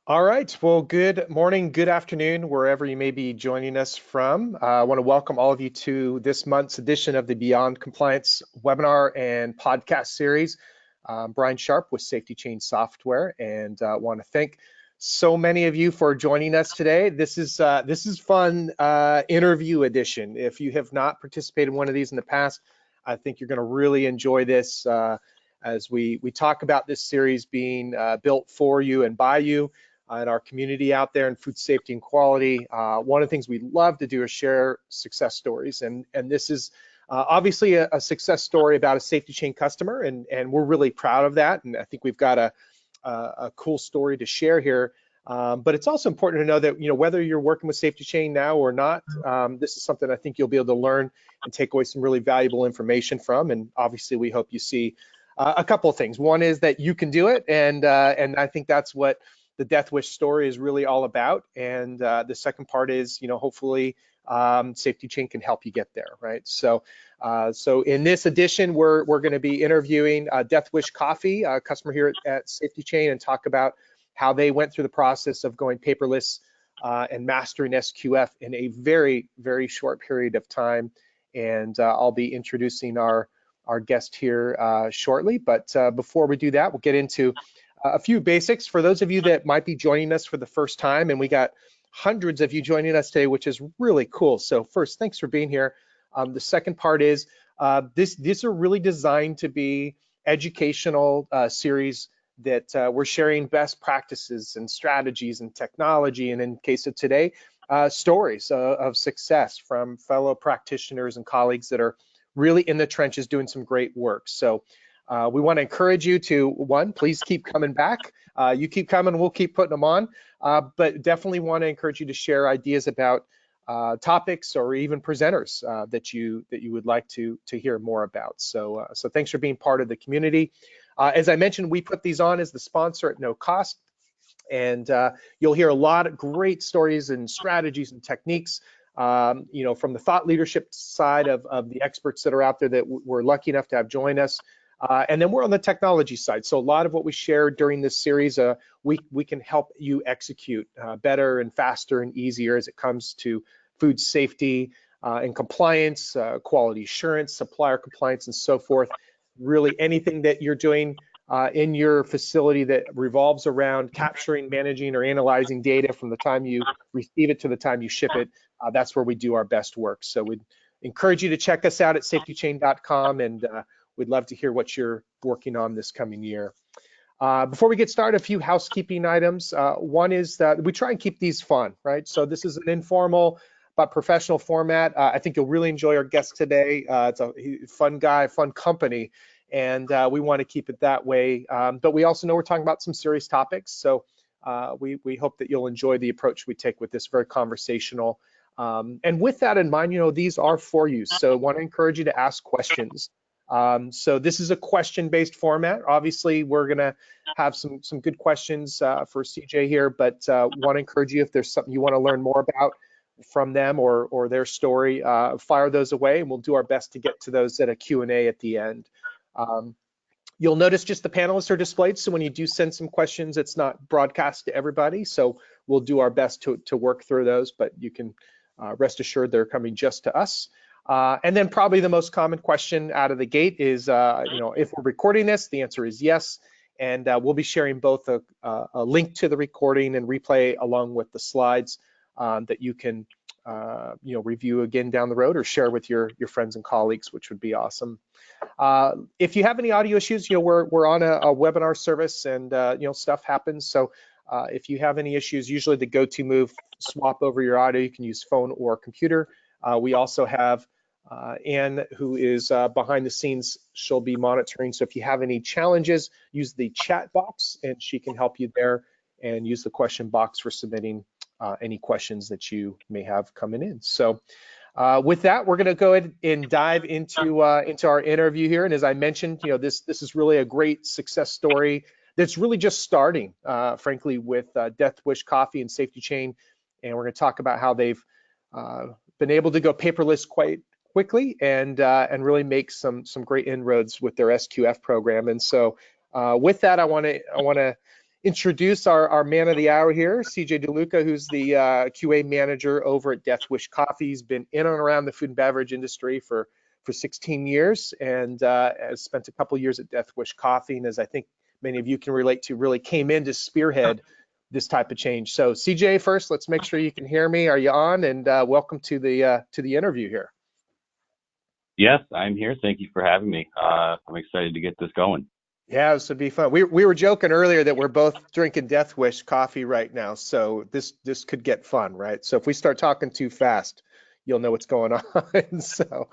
All right. Well, good morning, good afternoon, wherever you may be joining us from. I want to welcome all of you to this month's edition of the Beyond Compliance webinar and podcast series. Brian Sharp with SafetyChain Software, and want to thank so many of you for joining us today. This is fun interview edition. If you have not participated in one of these in the past, I think you're going to really enjoy this as we talk about this series being built for you and by you. In our community out there in food safety and quality. One of the things we love to do is share success stories, and this is obviously a success story about a SafetyChain customer, and we're really proud of that, and I think we've got a cool story to share here. But it's also important to know that whether you're working with SafetyChain now or not, this is something I think you'll be able to learn and take away some really valuable information from, and obviously we hope you see a couple of things. One is that you can do it, and I think that's what the Death Wish story is really all about. And the second part is, hopefully SafetyChain can help you get there, right? So in this edition, we're going to be interviewing Death Wish Coffee, a customer here at SafetyChain, and talk about how they went through the process of going paperless and mastering SQF in a very, very short period of time. And I'll be introducing our guest here shortly. But before we do that, we'll get into a few basics for those of you that might be joining us for the first time, and we got hundreds of you joining us today, which is really cool. So first, thanks for being here. The second part is these are really designed to be educational series that we're sharing best practices and strategies and technology, and in case of today, stories of success from fellow practitioners and colleagues that are really in the trenches doing some great work. So we want to encourage you to, one, please keep coming back. You keep coming, we'll keep putting them on, but definitely want to encourage you to share ideas about topics or even presenters that you would like to hear more about. So thanks for being part of the community. As I mentioned, we put these on as the sponsor at no cost, and you'll hear a lot of great stories and strategies and techniques from the thought leadership side of the experts that are out there that we're lucky enough to have join us. And then we're on the technology side. So a lot of what we share during this series, we can help you execute better and faster and easier as it comes to food safety and compliance, quality assurance, supplier compliance, and so forth. Really anything that you're doing in your facility that revolves around capturing, managing, or analyzing data from the time you receive it to the time you ship it, that's where we do our best work. So we'd encourage you to check us out at SafetyChain.com, and we'd love to hear what you're working on this coming year. Before we get started, a few housekeeping items. One is that we try and keep these fun, right? So this is an informal but professional format. I think you'll really enjoy our guest today. It's a fun guy, fun company, and we want to keep it that way. But we also know we're talking about some serious topics, so we hope that you'll enjoy the approach we take with this, very conversational. And with that in mind, these are for you. So I want to encourage you to ask questions. So this is a question-based format. Obviously, we're going to have some good questions for CJ here, but want to encourage you, if there's something you want to learn more about from them or their story, fire those away, and we'll do our best to get to those at a Q&A at the end. You'll notice just the panelists are displayed, so when you do send some questions, it's not broadcast to everybody, so we'll do our best to work through those, but you can rest assured they're coming just to us. And then probably the most common question out of the gate is, if we're recording this, the answer is yes. And we'll be sharing both a link to the recording and replay along with the slides that you can, review again down the road or share with your friends and colleagues, which would be awesome. If you have any audio issues, we're on a webinar service, and stuff happens. So if you have any issues, usually the go-to move, swap over your audio. You can use phone or computer. We also have Anne, who is behind the scenes. She'll be monitoring. So if you have any challenges, use the chat box and she can help you there, and use the question box for submitting any questions that you may have coming in. So with that, we're going to go ahead and dive into our interview here. And as I mentioned, this is really a great success story that's really just starting, frankly, with Death Wish Coffee and SafetyChain. And we're going to talk about how they've been able to go paperless quite quickly and really make some great inroads with their SQF program. And so with that, I want to introduce our man of the hour here, CJ De Luca, who's the QA manager over at Death Wish Coffee. He's been in and around the food and beverage industry for 16 years and has spent a couple years at Death Wish Coffee. And as I think many of you can relate to, really came in to spearhead this type of change. So CJ, first, let's make sure you can hear me. Are you on? And welcome to the interview here. Yes, I'm here. Thank you for having me. I'm excited to get this going. Yeah, this would be fun. We were joking earlier that we're both drinking Death Wish coffee right now, so this could get fun, right? So if we start talking too fast, you'll know what's going on. So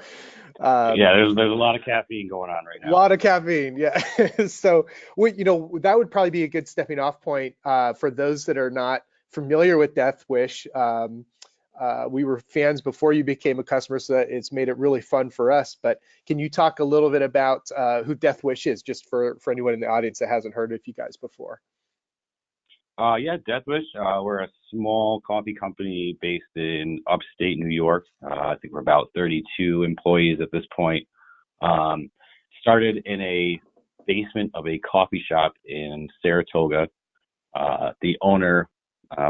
yeah, there's a lot of caffeine going on right a now. lot of caffeine, yeah. So that would probably be a good stepping off point for those that are not familiar with Death Wish. We were fans before you became a customer, so it's made it really fun for us. But can you talk a little bit about who Death Wish is, just for anyone in the audience that hasn't heard of you guys before? Yeah, Death Wish. We're a small coffee company based in upstate New York. I think we're about 32 employees at this point. Started in a basement of a coffee shop in Saratoga. The owner,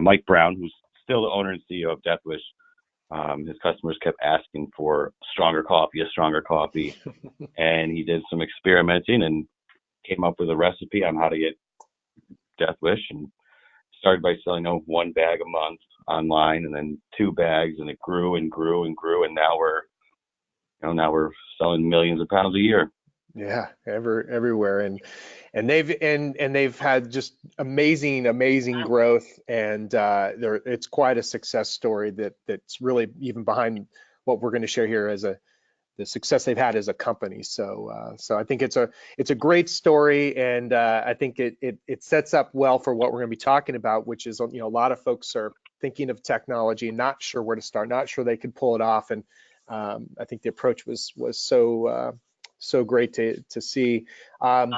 Mike Brown, who's still the owner and CEO of Death Wish, his customers kept asking for a stronger coffee, and he did some experimenting and came up with a recipe on how to get Death Wish, and started by selling 1 bag a month online, and then 2 bags, and it grew and grew and grew, and now we're selling millions of pounds a year. Yeah, everywhere, and they've had just amazing growth, and it's quite a success story that's really even behind what we're going to share here as the success they've had as a company. So I think it's a great story, and I think it sets up well for what we're going to be talking about, which is a lot of folks are thinking of technology and not sure where to start, not sure they could pull it off, and I think the approach was so great to see.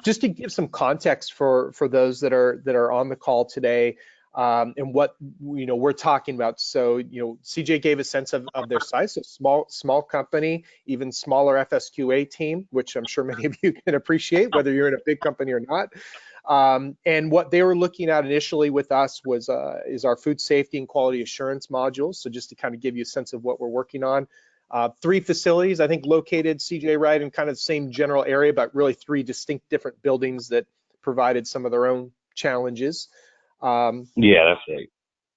Just to give some context for those that are on the call today, and what we're talking about. So CJ gave a sense of their size. So small company, even smaller FSQA team, which I'm sure many of you can appreciate, whether you're in a big company or not. And what they were looking at initially with us was is our food safety and quality assurance modules. So just to kind of give you a sense of what we're working on. 3 facilities, I think, located, CJ, right, in kind of the same general area, but really 3 distinct different buildings that provided some of their own challenges. Yeah, that's right.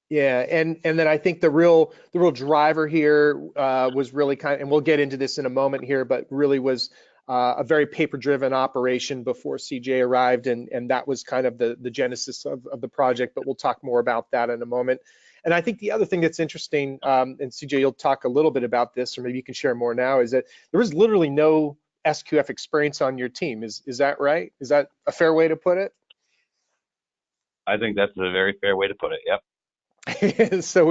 Yeah, and then I think the real driver here was really and we'll get into this in a moment here, but really was a very paper-driven operation before CJ arrived, and that was kind of the genesis of the project, but we'll talk more about that in a moment. And I think the other thing that's interesting, and CJ, you'll talk a little bit about this, or maybe you can share more now, is that there was literally no SQF experience on your team. Is that right? Is that a fair way to put it? I think that's a very fair way to put it. Yep. So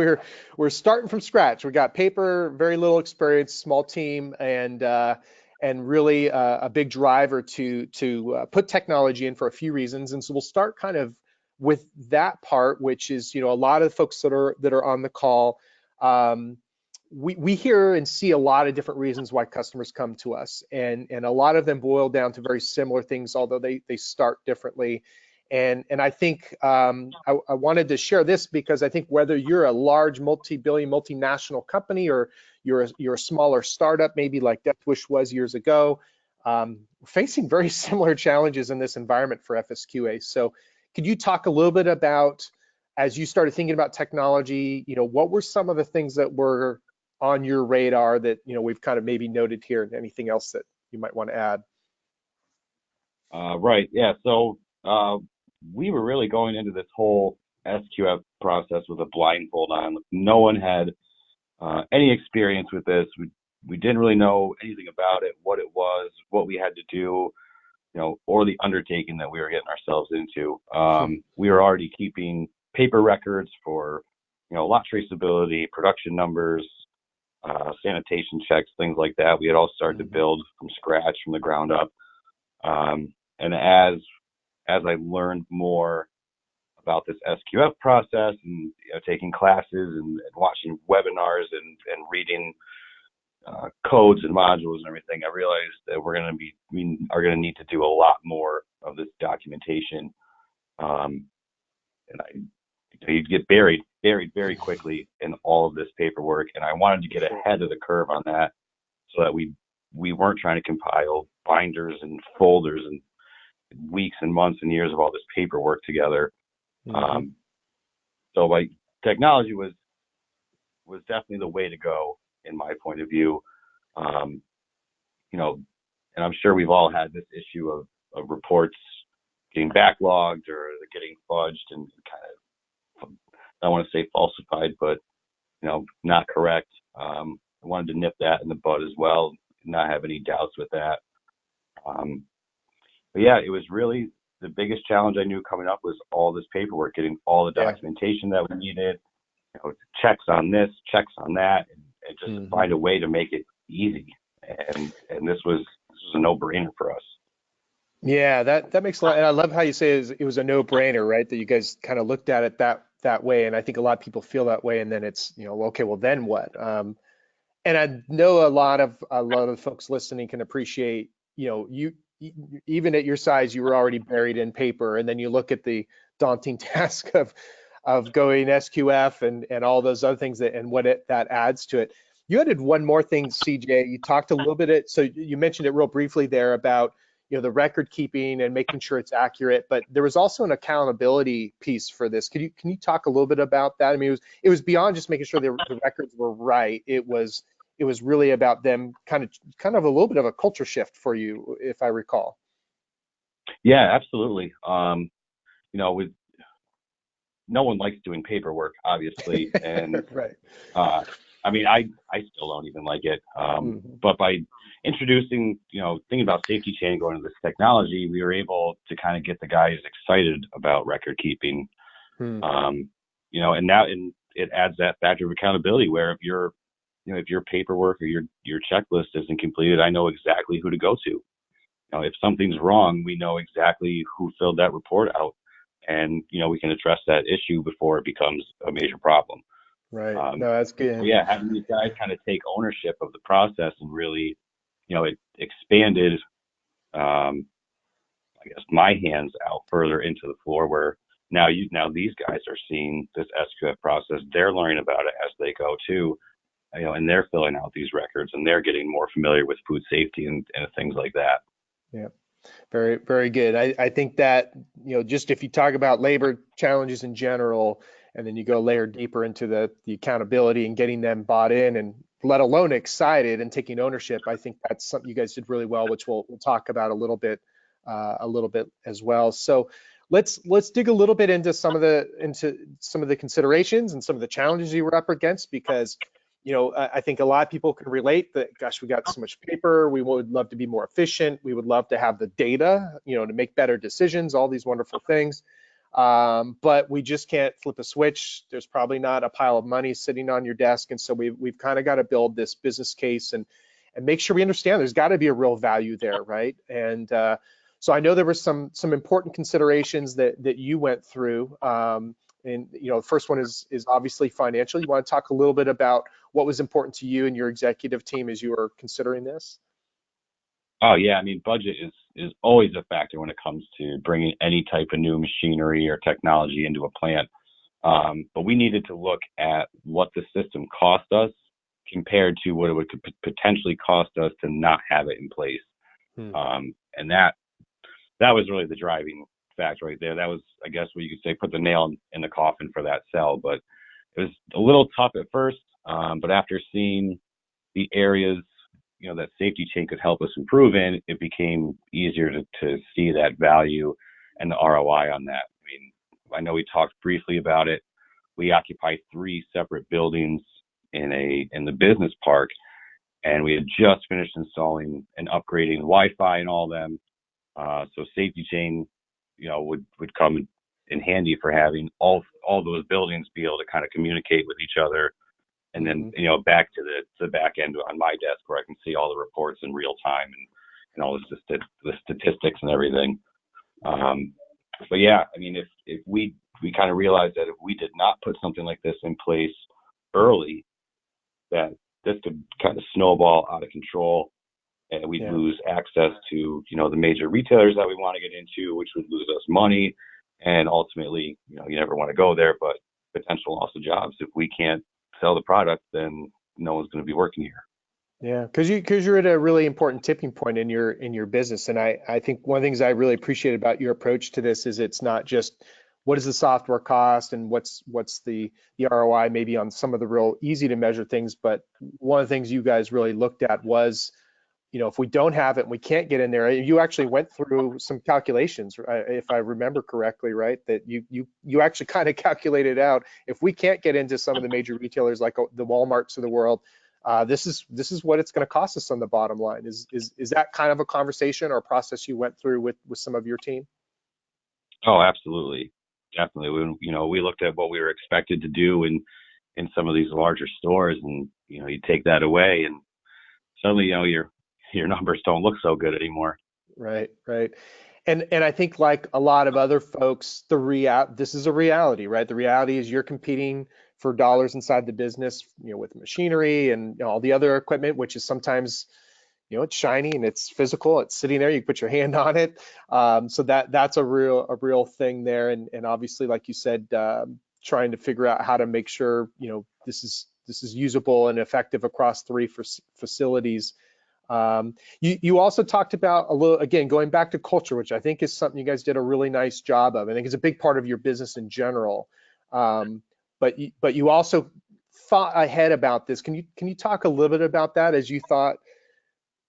we're starting from scratch. We got paper, very little experience, small team, and really a big driver to put technology in for a few reasons. And so we'll start kind of with that part, which is, a lot of the folks that are on the call, we hear and see a lot of different reasons why customers come to us, and a lot of them boil down to very similar things, although they start differently. And I think I wanted to share this because I think whether you're a large multi-billion multinational company or you're a smaller startup, maybe like Death Wish was years ago, we're facing very similar challenges in this environment for FSQA. So could you talk a little bit about, as you started thinking about technology, what were some of the things that were on your radar that we've kind of maybe noted here, and anything else that you might want to add? Right. Yeah. So we were really going into this whole SQF process with a blindfold on. No one had any experience with this. We didn't really know anything about it, what it was, what we had to do, or the undertaking that we were getting ourselves into. We were already keeping paper records for, lot traceability, production numbers, sanitation checks, things like that. We had all started to build from scratch, from the ground up. And as I learned more about this SQF process, and taking classes and watching webinars and reading codes and modules and everything, I realized that we are going to need to do a lot more of this documentation. you'd get buried very quickly in all of this paperwork. And I wanted to get ahead of the curve on that so that we weren't trying to compile binders and folders and weeks and months and years of all this paperwork together. So like technology was definitely the way to go in my point of view. And I'm sure we've all had this issue of reports getting backlogged or getting fudged and kind of, I don't want to say falsified, but not correct. I wanted to nip that in the bud as well, not have any doubts with that. But yeah, it was really the biggest challenge I knew coming up was all this paperwork, getting all the documentation that we needed, checks on this, checks on that, and just to find a way to make it easy. And this was a no-brainer for us. Yeah, that makes a lot. And I love how you say it was a no-brainer, right? That you guys kind of looked at it that way. And I think a lot of people feel that way. And then it's, okay, well then what? And I know a lot of the folks listening can appreciate, you even at your size, you were already buried in paper, and then you look at the daunting task of going SQF and all those other things and what that adds to it. You added one more thing, CJ. You talked a little bit, so you mentioned it real briefly there about the record keeping and making sure it's accurate, but there was also an accountability piece for this. Can you talk a little bit about that? I mean, it was beyond just making sure the records were right. It was really about them kind of a little bit of a culture shift for you, if I recall. Yeah, absolutely. With no one likes doing paperwork, obviously, and right. I mean, I still don't even like it. But by introducing, thinking about SafetyChain, going to this technology, we were able to kind of get the guys excited about record keeping. And now it adds that factor of accountability where if your paperwork or your checklist isn't completed, I know exactly who to go to. If something's wrong, we know exactly who filled that report out, and we can address that issue before it becomes a major problem. Right. No, that's good. Yeah, having these guys kind of take ownership of the process and really, it expanded, I guess, my hands out further into the floor where now these guys are seeing this SQF process. They're learning about it as they go too, and they're filling out these records and they're getting more familiar with food safety and things like that. Yeah. Very, very good. I think that, just if you talk about labor challenges in general, and then you go layer deeper into the accountability and getting them bought in and let alone excited and taking ownership, I think that's something you guys did really well, which we'll talk about a little bit as well. So let's dig a little bit into some of the considerations and some of the challenges you were up against, because I think a lot of people can relate that, gosh, we got so much paper. We would love to be more efficient. We would love to have the data, to make better decisions, all these wonderful things. But we just can't flip a switch. There's probably not a pile of money sitting on your desk. And so we've kind of got to build this business case and make sure we understand there's got to be a real value there, right? And so I know there were some important considerations that you went through. And the first one is obviously financial. You want to talk a little bit about what was important to you and your executive team as you were considering this? Oh yeah, I mean, budget is always a factor when it comes to bringing any type of new machinery or technology into a plant. But we needed to look at what the system cost us compared to what it would potentially cost us to not have it in place. And that was really the driving factor right there. That was, I guess, what you could say, put the nail in the coffin for that sell. But it was a little tough at first. But after seeing the areas, that SafetyChain could help us improve in, it became easier to see that value and the ROI on that. I mean, I know we talked briefly about it. We occupy 3 separate buildings in the business park, and we had just finished installing and upgrading Wi-Fi in all of them. So SafetyChain, would come in handy for having all those buildings be able to kind of communicate with each other. And then, back to the back end on my desk where I can see all the reports in real time and all the statistics and everything. But yeah, I mean, if we kind of realized that if we did not put something like this in place early, that this could kind of snowball out of control, and we'd lose access to, the major retailers that we want to get into, which would lose us money. And ultimately, you never want to go there, but potential loss of jobs. If we can't sell the product, then no one's going to be working here. Yeah, because you're at a really important tipping point in your business, and I think one of the things I really appreciate about your approach to this is it's not just what does the software cost and what's the ROI maybe on some of the real easy to measure things, but one of the things you guys really looked at was, if we don't have it and we can't get in there, you actually went through some calculations, if I remember correctly, right? That you actually kind of calculated out if we can't get into some of the major retailers like the Walmarts of the world, this is what it's going to cost us on the bottom line. Is that kind of a conversation or process you went through with some of your team? Oh, absolutely, definitely. We looked at what we were expected to do in some of these larger stores, and you take that away, and suddenly your numbers don't look so good anymore. Right, right. And I think like a lot of other folks, this is a reality, right? The reality is you're competing for dollars inside the business, with machinery and all the other equipment, which is sometimes, it's shiny and it's physical, it's sitting there, you put your hand on it. So that's a real thing there. And obviously, like you said, trying to figure out how to make sure, this is usable and effective across three facilities. You also talked about a little, again, going back to culture, which I think is something you guys did a really nice job of. I think it's a big part of your business in general. But you also thought ahead about this. Can you talk a little bit about that, as you thought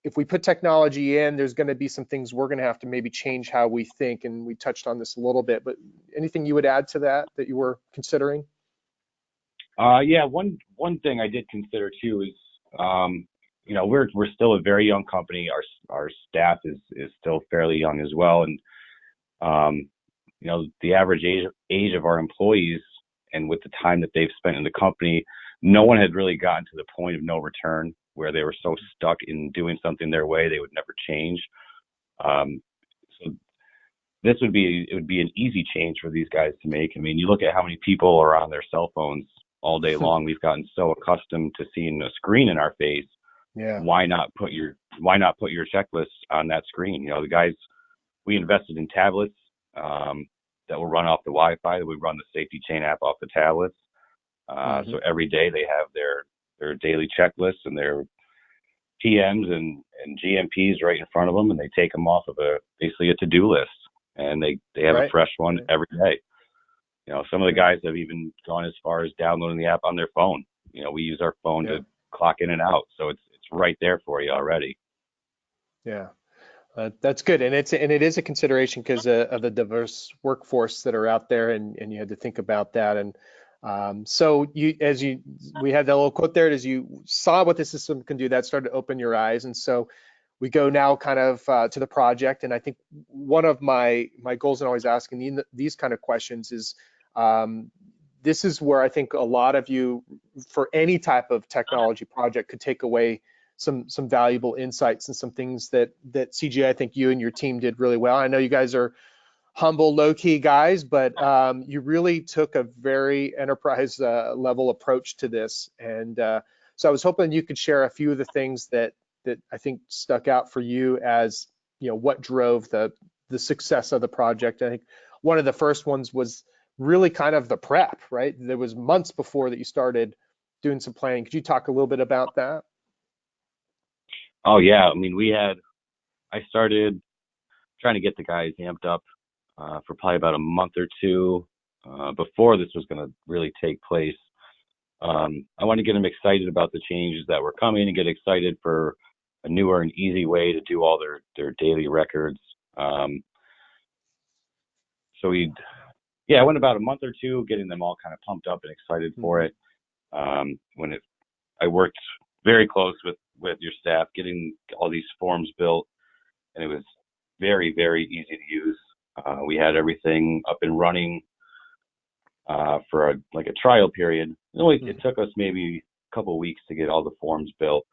if we put technology in, there's going to be some things we're going to have to maybe change how we think, and we touched on this a little bit, but anything you would add to that you were considering? Yeah, one thing I did consider too is, we're still a very young company. Our staff is still fairly young as well, and the average age of our employees, and with the time that they've spent in the company, no one had really gotten to the point of no return where they were so stuck in doing something their way they would never change. So it would be an easy change for these guys to make. I mean, you look at how many people are on their cell phones all day long. We've gotten so accustomed to seeing a screen in our face. Yeah. Why not put your checklist on that screen? The guys, we invested in tablets that will run off the Wi-Fi. We run the SafetyChain app off the tablets. So every day they have their daily checklists and their PMs and GMPs right in front of them, and they take them off of basically a to-do list, and they have a fresh one every day. Some of the guys have even gone as far as downloading the app on their phone. We use our phone to clock in and out, so it's right there for you already. Yeah. That's good, and it is a consideration because of the diverse workforce that are out there, and you had to think about that. And so we had that little quote there. As you saw what the system can do, that started to open your eyes. And so we go now kind of to the project. And I think one of my goals in always asking these kind of questions is, this is where I think a lot of you, for any type of technology project, could take away some valuable insights and some things that CJ, I think you and your team did really well. I know you guys are humble, low-key guys, but you really took a very enterprise level approach to this. And so I was hoping you could share a few of the things that I think stuck out for you as, what drove the success of the project. I think one of the first ones was really kind of the prep, right? There was months before that you started doing some planning. Could you talk a little bit about that? Oh yeah, I mean, I started trying to get the guys amped up for probably about a month or two before this was going to really take place. I want to get them excited about the changes that were coming and get excited for a newer and easy way to do all their daily records. So I went about a month or two getting them all kind of pumped up and excited for it. I worked very close with your staff getting all these forms built, and it was very, very easy to use. We had everything up and running for a trial period. It took us maybe a couple of weeks to get all the forms built.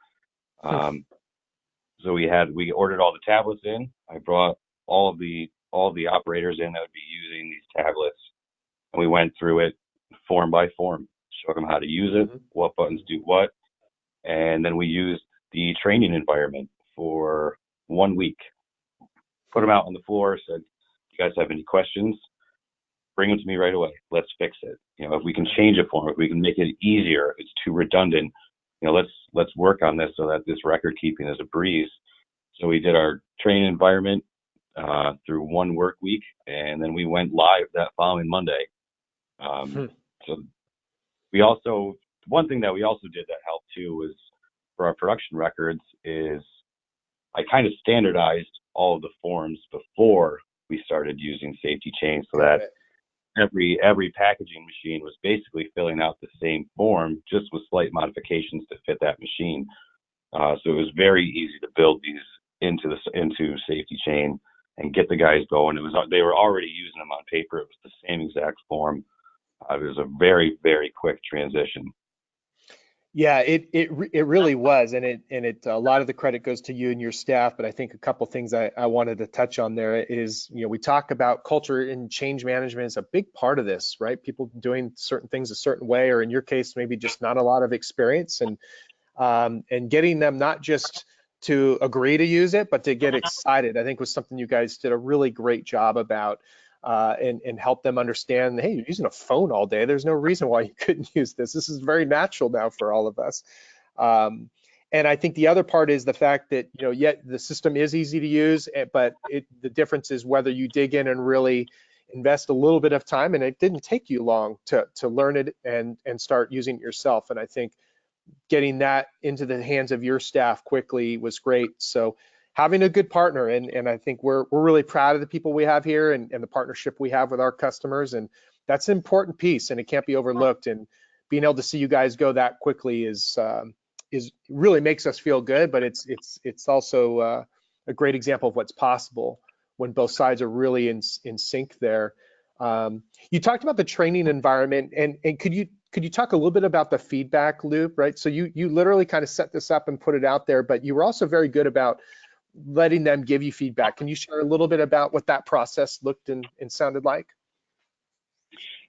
So we ordered all the tablets in. I brought all the operators in that would be using these tablets, and we went through it form by form, showed them how to use it, what buttons do what, and then we used the training environment for 1 week. Put them out on the floor, said, "You guys have any questions?" bring them to me right away. Let's fix it. If we can change a form, if we can make it easier, if it's too redundant, let's work on this so that this record keeping is a breeze. So we did our training environment through one work week, and then we went live that following Monday. So we also, one thing that we also did that helped too was for our production records is I kind of standardized all of the forms before we started using SafetyChain so that every packaging machine was basically filling out the same form, just with slight modifications to fit that machine. So it was very easy to build these into SafetyChain and get the guys going. They were already using them on paper. It was the same exact form. It was a very, very quick transition. Yeah, it really was, and it a lot of the credit goes to you and your staff. But I think a couple things I wanted to touch on there is, we talk about culture and change management is a big part of this, right? People doing certain things a certain way, or in your case, maybe just not a lot of experience, and getting them not just to agree to use it, but to get excited, I think was something you guys did a really great job about. And help them understand, hey, you're using a phone all day. There's no reason why you couldn't use this. This is very natural now for all of us. And I think the other part is the fact that, yet the system is easy to use, but the difference is whether you dig in and really invest a little bit of time, and it didn't take you long to learn it and start using it yourself. And I think getting that into the hands of your staff quickly was great. So having a good partner, and I think we're really proud of the people we have here and the partnership we have with our customers, and that's an important piece, and it can't be overlooked. And being able to see you guys go that quickly is really makes us feel good, but it's also a great example of what's possible when both sides are really in sync there. You talked about the training environment, and could you talk a little bit about the feedback loop, right? So you literally kind of set this up and put it out there, but you were also very good about letting them give you feedback. Can you share a little bit about what that process looked and sounded like?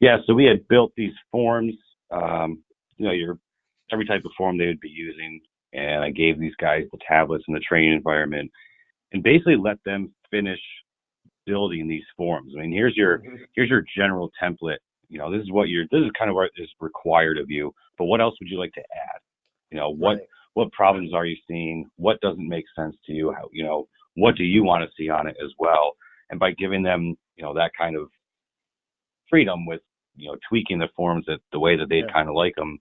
Yeah, so we had built these forms, every type of form they would be using, and I gave these guys the tablets in the training environment and basically let them finish building these forms. I mean, here's your general template. This is kind of what is required of you, but what else would you like to add? What problems are you seeing? What doesn't make sense to you? What do you want to see on it as well? And by giving them, that kind of freedom with, tweaking the forms the way that they'd kind of like them,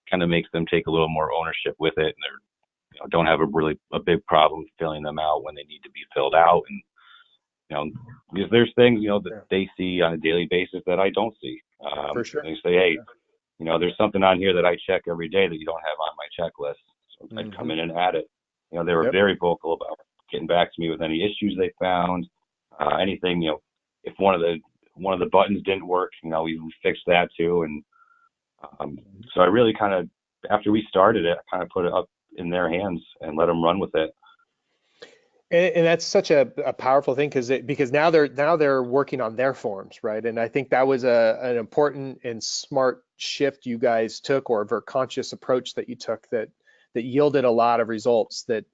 kind of makes them take a little more ownership with it, and they're, don't have a big problem filling them out when they need to be filled out. And, because there's things, that they see on a daily basis that I don't see. For sure. They say, hey, there's something on here that I check every day that you don't have on my checklist. So I'd come in and add it. They were very vocal about getting back to me with any issues they found, anything, if one of the buttons didn't work, we fixed that too. And so I really kind of, after we started it, I kind of put it up in their hands and let them run with it. And that's such a powerful thing because now they're working on their forms, right? And I think that was an important and smart shift you guys took, or a very conscious approach that you took that yielded a lot of results. That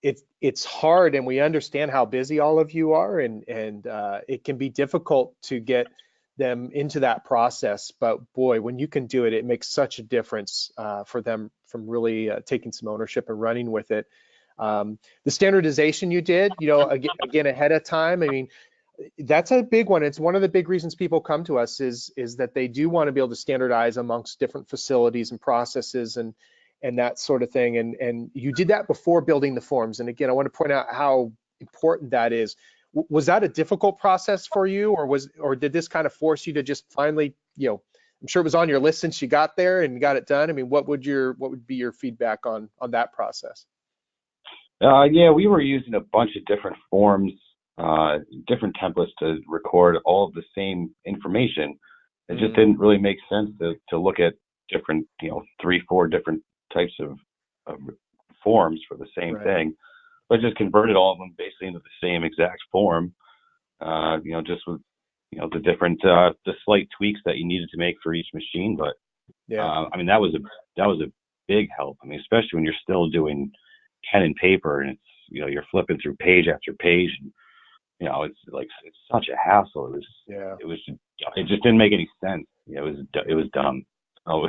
it's hard, and we understand how busy all of you are, and it can be difficult to get them into that process. But boy, when you can do it, it makes such a difference for them from really taking some ownership and running with it. The standardization you did, again ahead of time. I mean, that's a big one. It's one of the big reasons people come to us is that they do want to be able to standardize amongst different facilities and processes and that sort of thing. And you did that before building the forms. And again, I want to point out how important that is. Was that a difficult process for you, or did this kind of force you to just finally, I'm sure it was on your list since you got there and got it done. I mean, what would be your feedback on that process? Yeah, we were using a bunch of different forms, different templates to record all of the same information. It just didn't really make sense to look at different, 3-4 different types of forms for the same thing, but just converted all of them basically into the same exact form, just with, the different, the slight tweaks that you needed to make for each machine. But I mean, that was a big help. I mean, especially when you're still doing pen and paper, and it's, you're flipping through page after page, and it's such a hassle. It was it just didn't make any sense. It was dumb. Oh,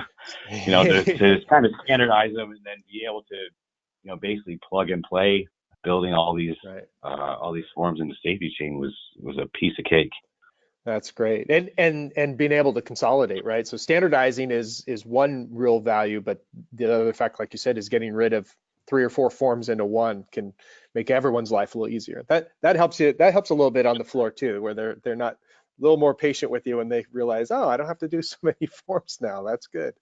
to kind of standardize them and then be able to, basically plug and play, building all these Right. forms into SafetyChain was a piece of cake. That's great. And being able to consolidate, right? So standardizing is one real value, but the other fact, like you said, is getting rid of 3 or 4 forms into one can make everyone's life a little easier. That helps you. That helps a little bit on the floor too, where they're not a little more patient with you when they realize, oh, I don't have to do so many forms now. That's good.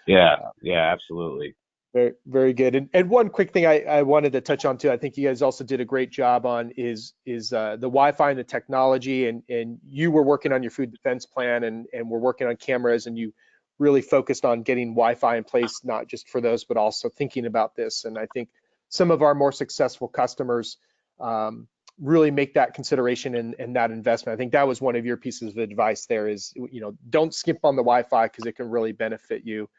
Yeah, yeah, absolutely. Very, very good. And one quick thing I wanted to touch on too, I think you guys also did a great job on is the Wi-Fi and the technology, and you were working on your food defense plan, and we're working on cameras, and you really focused on getting Wi-Fi in place, not just for those, but also thinking about this. And I think some of our more successful customers really make that consideration and that investment. I think that was one of your pieces of advice there is, don't skimp on the Wi-Fi because it can really benefit you.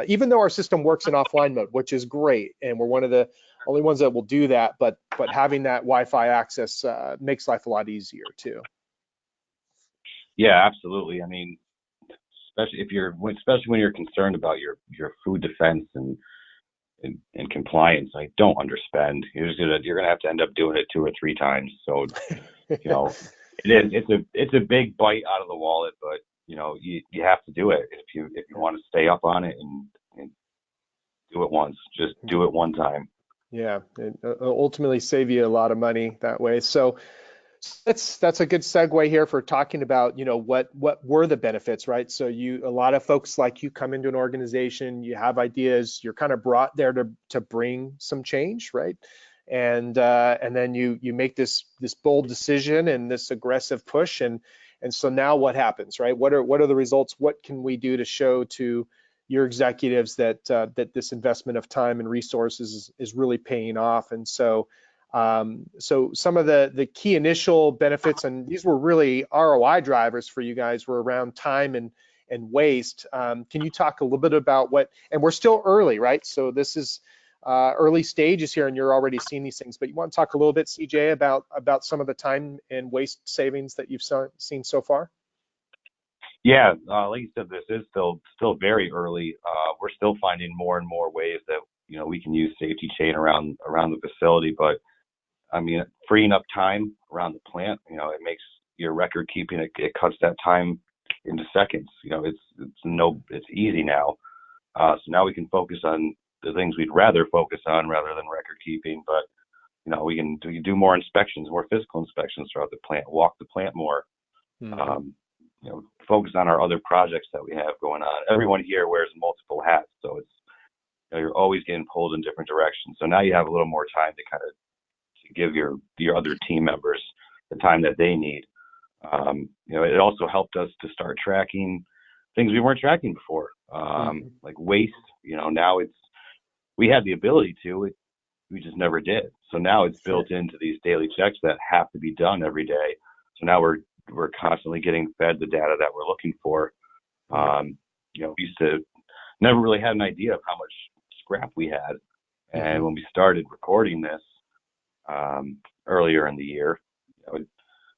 Even though our system works in offline mode, which is great, and we're one of the only ones that will do that, but having that Wi-Fi access makes life a lot easier too. Yeah, absolutely. I mean, especially when you're concerned about your food defense and compliance, like, don't underspend. You're gonna have to end up doing it 2 or 3 times. So, it's a big bite out of the wallet, but you have to do it if you want to stay up on it and do it once. Just do it one time. Yeah, it ultimately save you a lot of money that way. So that's a good segue here for talking about, what were the benefits, right? So a lot of folks like you come into an organization, you have ideas, you're kind of brought there to bring some change, right? And then you make this bold decision and this aggressive push, and so now what happens, right? What are the results? What can we do to show to your executives that this investment of time and resources is really paying off? And so some of the key initial benefits, and these were really ROI drivers for you guys, were around time and waste. Can you talk a little bit about and we're still early, right? So this is early stages here, and you're already seeing these things, but you want to talk a little bit, CJ, about some of the time and waste savings that you've seen so far? Yeah, like you said, this is still very early. We're still finding more and more ways that we can use SafetyChain around the facility, but I mean, freeing up time around the plant, it makes your record keeping, it cuts that time into seconds. It's easy now. So now we can focus on the things we'd rather focus on rather than record keeping. But we can do more inspections, more physical inspections throughout the plant, walk the plant more. Mm-hmm. Focus on our other projects that we have going on. Everyone here wears multiple hats, so it's you're always getting pulled in different directions. So now you have a little more time to kind of give your other team members the time that they need. It also helped us to start tracking things we weren't tracking before, like waste. Now we had the ability to, we just never did. So now it's built into these daily checks that have to be done every day. So now we're constantly getting fed the data that we're looking for. We used to never really had an idea of how much scrap we had, and when we started recording this earlier in the year,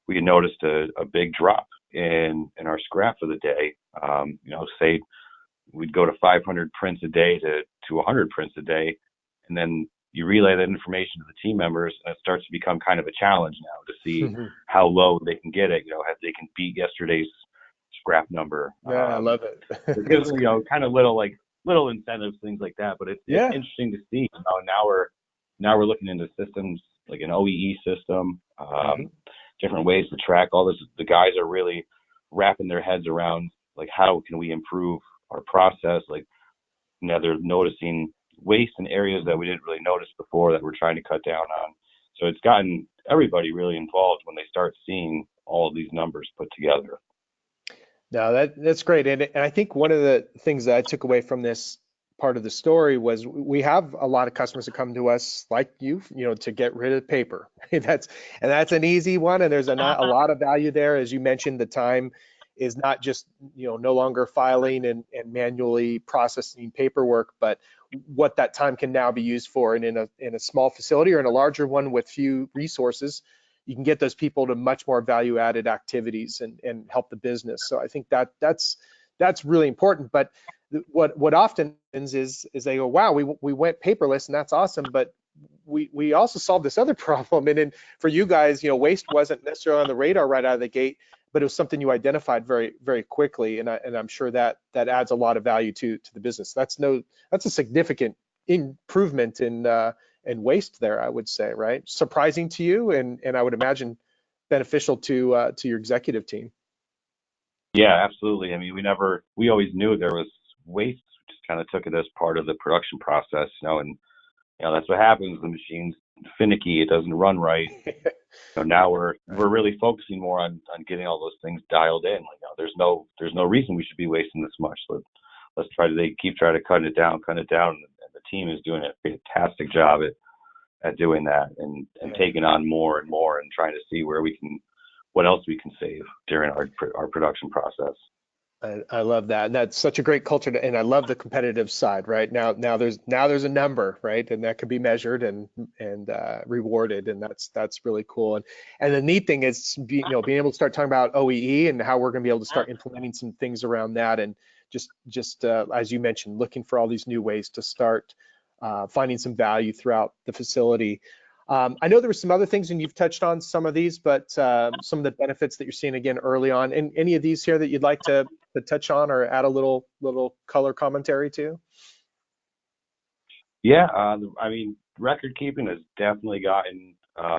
we had noticed a big drop in our scrap for the day. Say we'd go to 500 prints a day to 100 prints a day, and then you relay that information to the team members, and it starts to become kind of a challenge now to see how low they can get it. If they can beat yesterday's scrap number. Yeah, I love it. It gives kind of little incentives, things like that. But it's interesting to see. Now we're looking into systems like an OEE system, different ways to track all this. The guys are really wrapping their heads around, like, how can we improve our process? Like, now they're noticing waste in areas that we didn't really notice before that we're trying to cut down on. So it's gotten everybody really involved when they start seeing all of these numbers put together. No, that's great. And I think one of the things that I took away from this part of the story was we have a lot of customers that come to us like you, to get rid of paper. That's an easy one. And there's a lot of value there. As you mentioned, the time is not just, no longer filing and manually processing paperwork, but what that time can now be used for. And in a small facility or in a larger one with few resources, you can get those people to much more value added activities and help the business. So I think that's really important. But what often happens is they go, wow, we went paperless and that's awesome, but we also solved this other problem. And then for you guys, waste wasn't necessarily on the radar right out of the gate, but it was something you identified very, very quickly. And I'm sure that adds a lot of value to the business. That's a significant improvement in waste there, I would say, right? Surprising to you, and I would imagine beneficial to your executive team. Yeah, absolutely. I mean, we always knew there was waste. We just kind of took it as part of the production process, and that's what happens. The machine's finicky; it doesn't run right. So now we're really focusing more on getting all those things dialed in. Like, there's no reason we should be wasting this much. Let's try to cut it down, and the team is doing a fantastic job at doing that and taking on more and more and trying to see what else we can save during our production process. I love that, and that's such a great culture. And I love the competitive side. Right now there's a number, right, and that can be measured and rewarded, and that's really cool. And the neat thing is, being able to start talking about OEE and how we're going to be able to start implementing some things around that, and just as you mentioned, looking for all these new ways to start finding some value throughout the facility. I know there were some other things, and you've touched on some of these, but some of the benefits that you're seeing again early on, and any of these here that you'd like to touch on or add a little color commentary to? Yeah, I mean, record keeping has definitely gotten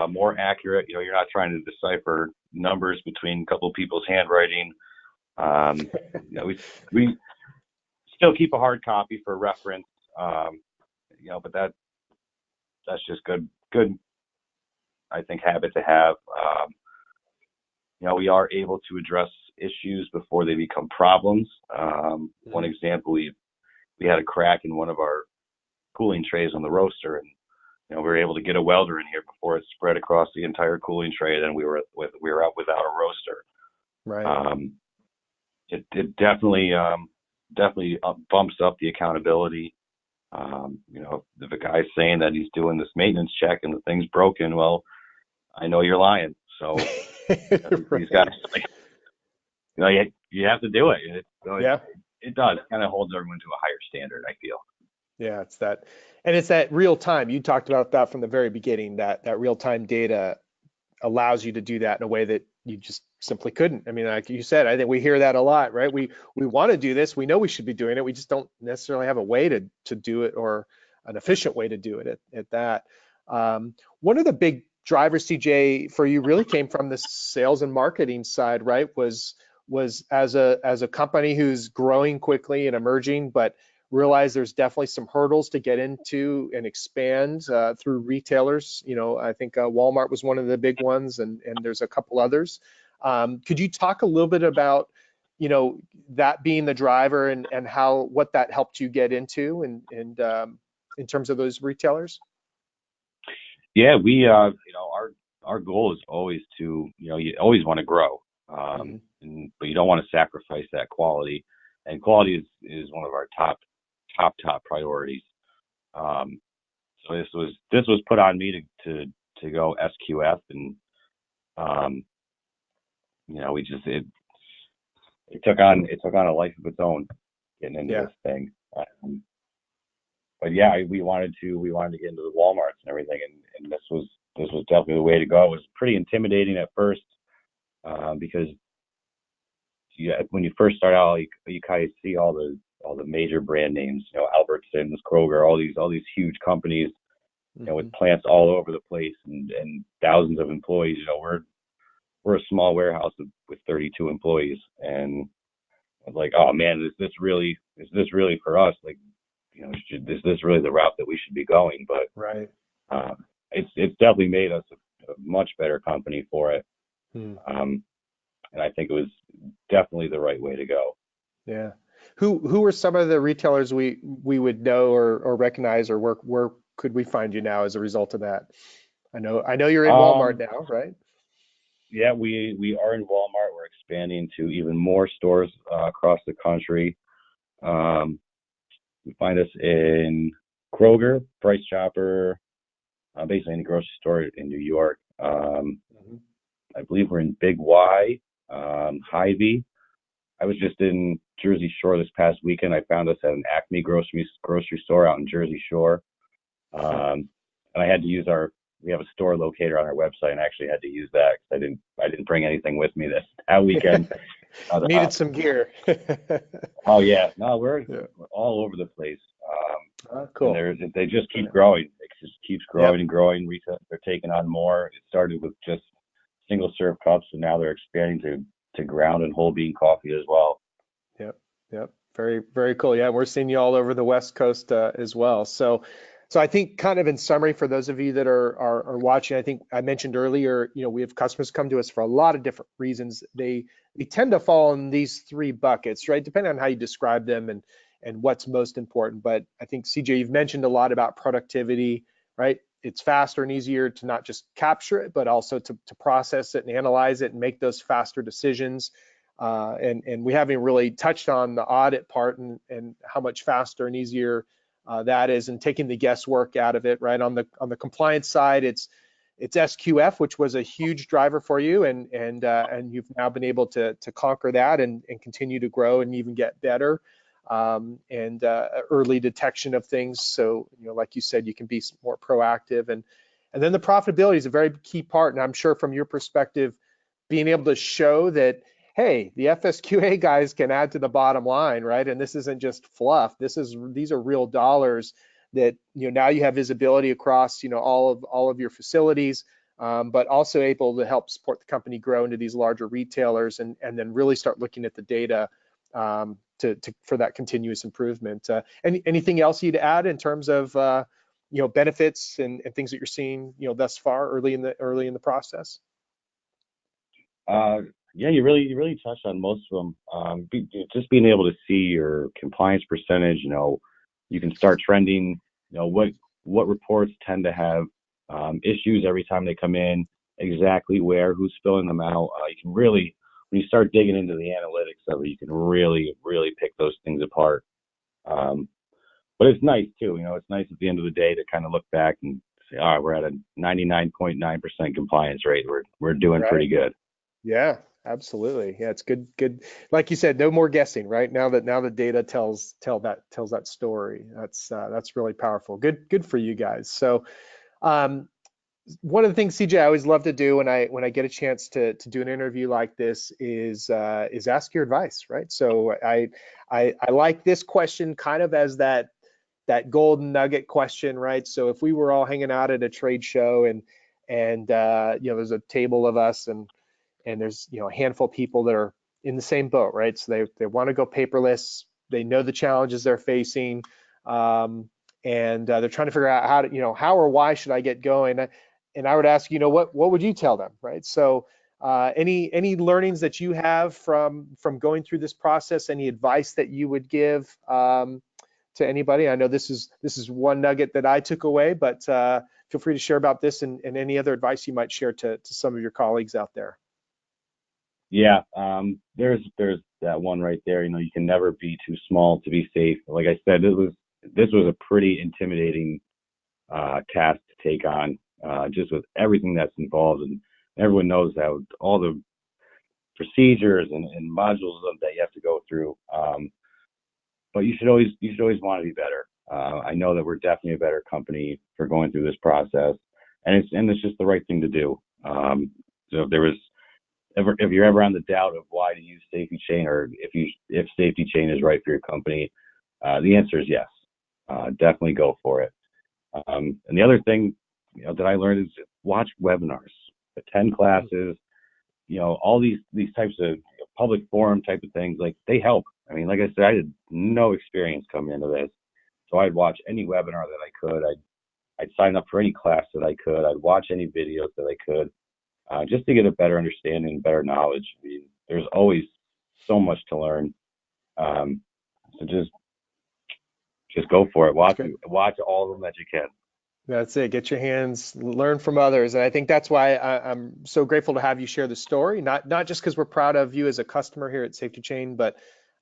more accurate. You're not trying to decipher numbers between a couple of people's handwriting. We still keep a hard copy for reference, but that's just good, I think, habit to have. We are able to address issues before they become problems. One example, we had a crack in one of our cooling trays on the roaster, and we were able to get a welder in here before it spread across the entire cooling tray. Then we were out without a roaster. Right. It definitely bumps up the accountability. If a guy's saying that he's doing this maintenance check and the thing's broken, well, I know you're lying. So these guys, you have to do it. It does kind of holds everyone to a higher standard, I feel. Yeah, it's that real time. You talked about that from the very beginning, that real time data allows you to do that in a way that you just simply couldn't. I mean, like you said, I think we hear that a lot, right? We want to do this. We know we should be doing it. We just don't necessarily have a way to do it, or an efficient way to do it at that. One of the big drivers, CJ, for you really came from the sales and marketing side, right? Was as a company who's growing quickly and emerging, but realize there's definitely some hurdles to get into and expand through retailers. I think Walmart was one of the big ones, and there's a couple others. Could you talk a little bit about that being the driver and what that helped you get into and in terms of those retailers? Yeah, we our goal is always to you always want to grow, but you don't want to sacrifice that quality, and quality is one of our top priorities. So this was put on me to go SQF, and it took on a life of its own getting into this thing. But yeah, we wanted to get into the Walmarts and everything, and this was definitely the way to go. It was pretty intimidating at first, because when you first start out, you kind of see all the major brand names, Albertsons, Kroger, all these huge companies, with plants all over the place and thousands of employees. We're a small warehouse with 32 employees, and I was like, oh man, is this really for us? Like, is this really the route that we should be going? But right, it's definitely made us a much better company for it. And I think it was definitely the right way to go. Yeah. Who are some of the retailers we would know or recognize, or where could we find you now as a result of that? I know you're in Walmart now, right? Yeah, we are in Walmart. We're expanding to even more stores across the country. You find us in Kroger, Price Chopper, basically any grocery store in New York. Mhm. I believe we're in Big Y, Hy-Vee. I was just in Jersey Shore this past weekend. I found us at an Acme grocery store out in Jersey Shore. Um, and I had to use we have a store locator on our website, and I actually had to use that because I didn't bring anything with me that weekend. Needed some gear. Oh yeah, no, we're Yeah. all over the place. And Cool. they just keep Yeah. growing. It just keeps growing Yep. and growing. Retail, they're taking on more. It started with just single serve cups, and now they're expanding to ground and whole bean coffee as well. Yep, yep. Very, very cool. Yeah, we're seeing you all over the West Coast as well. So I think kind of in summary for those of you that are watching, I think I mentioned earlier, we have customers come to us for a lot of different reasons. They tend to fall in these three buckets, right? Depending on how you describe them and what's most important. But I think CJ, you've mentioned a lot about productivity, right? It's faster and easier to not just capture it, but also to process it and analyze it and make those faster decisions. And we haven't really touched on the audit part and how much faster and easier that is, and taking the guesswork out of it. Right on the compliance side, it's SQF, which was a huge driver for you, and you've now been able to conquer that and continue to grow and even get better. And early detection of things, so like you said, you can be more proactive, and then the profitability is a very key part. And I'm sure from your perspective, being able to show that, hey, the FSQA guys can add to the bottom line, right? And this isn't just fluff. These are real dollars that now you have visibility across all of your facilities, but also able to help support the company grow into these larger retailers, and then really start looking at the data for that continuous improvement. Anything else you'd add in terms of benefits and things that you're seeing thus far early in the process? Uh, yeah, you really touched on most of them. Just being able to see your compliance percentage, you can start trending. What reports tend to have issues every time they come in, exactly where, who's filling them out. You can really, when you start digging into the analytics of it, you can really, really pick those things apart. Um, but it's nice too. It's nice at the end of the day to kind of look back and say, all right, we're at a 99.9% compliance rate. We're doing Right. pretty good. Yeah, absolutely. Yeah, it's good. Like you said, no more guessing, right? Now the data tells that story. That's really powerful. Good for you guys. So um, one of the things, CJ, I always love to do when I get a chance to do an interview like this is ask your advice, right? So I like this question kind of as that golden nugget question, right? So if we were all hanging out at a trade show and there's a table of us and there's a handful of people that are in the same boat, right? So they want to go paperless. They know the challenges they're facing, and they're trying to figure out how or why should I get going. And I would ask, what would you tell them, right? So any learnings that you have from going through this process, any advice that you would give to anybody? I know this is one nugget that I took away, but feel free to share about this and any other advice you might share to some of your colleagues out there. Yeah, there's that one right there. You can never be too small to be safe. Like I said, this was a pretty intimidating task to take on, just with everything that's involved, and everyone knows how all the procedures and modules that you have to go through. But you should always want to be better. I know that we're definitely a better company for going through this process, and it's just the right thing to do. So if you're ever on the doubt of why to use SafetyChain, or if SafetyChain is right for your company, the answer is yes. Definitely go for it. And the other thing that I learned is watch webinars, attend classes. All these types of public forum type of things, like, they help. I mean, like I said, I had no experience coming into this, so I'd watch any webinar that I could. I'd sign up for any class that I could. I'd watch any videos that I could, just to get a better understanding, better knowledge. I mean, there's always so much to learn. So just go for it. That's Watch good. watch all of them that you can. That's it. Get your hands, learn from others. And I think that's why I'm so grateful to have you share the story, not just because we're proud of you as a customer here at SafetyChain, but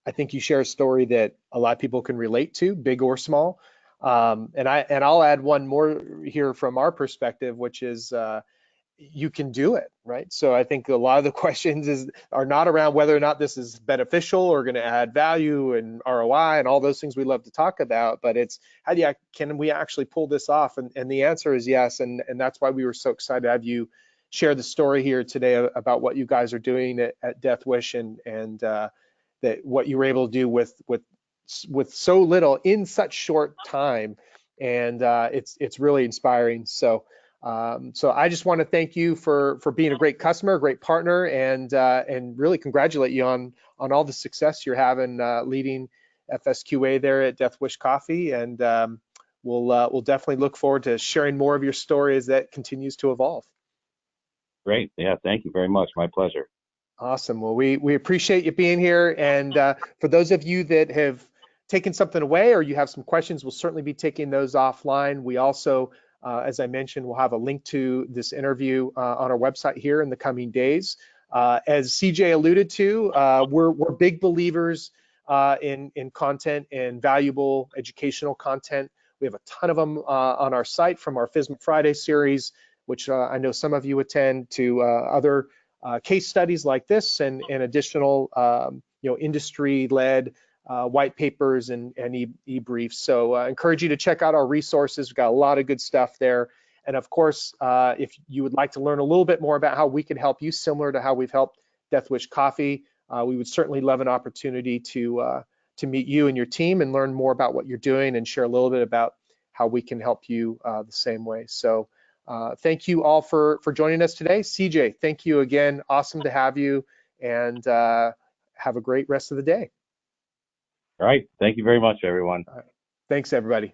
I think you share a story that a lot of people can relate to, big or small. And I'll add one more here from our perspective, which is you can do it, right? So I think a lot of the questions are not around whether or not this is beneficial or going to add value and ROI and all those things we love to talk about, but it's how do you, can we actually pull this off? And the answer is yes, and that's why we were so excited to have you share the story here today about what you guys are doing at Death Wish, and that what you were able to do with so little in such short time, and it's really inspiring. So I just want to thank you for being a great customer, a great partner, and really congratulate you on all the success you're having leading FSQA there at Death Wish Coffee. And we'll definitely look forward to sharing more of your story as that continues to evolve. Great. Yeah, thank you very much. My pleasure. Awesome. Well, we appreciate you being here. And for those of you that have taken something away or you have some questions, we'll certainly be taking those offline. We also, as I mentioned, we'll have a link to this interview on our website here in the coming days. As CJ alluded to, we're big believers in content and valuable educational content. We have a ton of them on our site, from our FSMA Friday series, which I know some of you attend, to other case studies like this, and additional industry-led white papers and e-briefs. So I encourage you to check out our resources. We've got a lot of good stuff there. And of course, if you would like to learn a little bit more about how we can help you, similar to how we've helped Death Wish Coffee, we would certainly love an opportunity to meet you and your team and learn more about what you're doing, and share a little bit about how we can help you the same way. So thank you all for joining us today. CJ, thank you again. Awesome to have you, and have a great rest of the day. All right. Thank you very much, everyone. All right. Thanks, everybody.